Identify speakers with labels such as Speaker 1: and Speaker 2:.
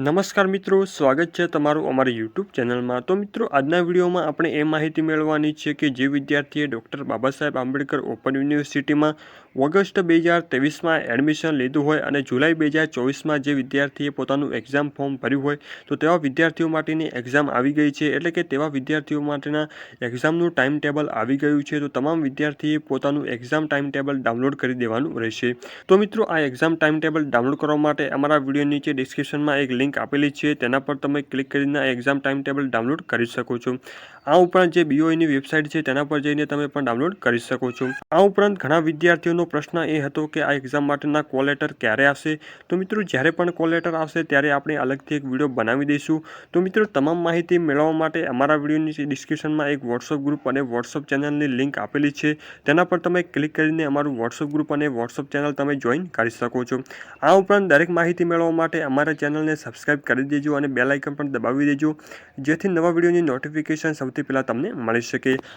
Speaker 1: નમસ્કાર મિત્રો, સ્વાગત છે તમારું અમારી યુટ્યુબ ચેનલમાં। તો મિત્રો, આજના વિડીયોમાં આપણે એ માહિતી મેળવવાની છે કે જે વિદ્યાર્થીએ ડૉક્ટર બાબા સાહેબ આંબેડકર ઓપન યુનિવર્સિટીમાં ઓગસ્ટ 2023માં એડમિશન લીધું હોય અને જુલાઈ 2024માં જે વિદ્યાર્થીએ પોતાનું એક્ઝામ ફોર્મ ભર્યું હોય તો તેવા વિદ્યાર્થીઓ માટેની એક્ઝામ આવી ગઈ છે। એટલે કે તેવા વિદ્યાર્થીઓ માટેના એક્ઝામનું ટાઈમ ટેબલ આવી ગયું છે। તો તમામ વિદ્યાર્થીએ પોતાનું એક્ઝામ ટાઈમ ટેબલ ડાઉનલોડ કરી દેવાનું રહેશે। તો મિત્રો, આ એક્ઝામ ટાઈમ ટેબલ ડાઉનલોડ કરવા માટે અમારા વિડીયો નીચે ડિસ્ક્રિપ્શનમાં એક લિંક આપેલી છે, તેના પર તમે ક્લિક કરીને આ એક્ઝામ ટાઈમ ટેબલ ડાઉનલોડ કરી શકો છો। આ ઉપરાંત જે BOEની વેબસાઇટ છે તેના પર જઈને તમે પણ ડાઉનલોડ કરી શકો છો। આ ઉપરાંત ઘણા વિદ્યાર્થીઓનો પ્રશ્ન એ હતો કે આ એક્ઝામ માટેના કોલ લેટર ક્યારે આવશે। તો મિત્રો, જ્યારે પણ કોલ લેટર આવશે ત્યારે આપણે અલગથી એક વિડીયો બનાવી દઈશું। તો મિત્રો, તમામ માહિતી મેળવવા માટે અમારા વિડીયોની ડિસ્ક્રિપ્શનમાં એક વોટ્સઅપ ગ્રુપ અને વોટ્સઅપ ચેનલની લિંક આપેલી છે, તેના પર તમે ક્લિક કરીને અમારું વોટ્સઅપ ગ્રુપ અને વોટ્સઅપ ચેનલ તમે જોઈન કરી શકો છો। આ ઉપરાંત દરેક માહિતી મેળવવા માટે અમારા ચેનલને સબસ્ક્રાઇબ કરી દેજો અને બેલ આઇકન પણ દબાવી દેજો, જેથી નવા વિડીયોની નોટિફિકેશન સૌથી પહેલાં તમને મળી શકે।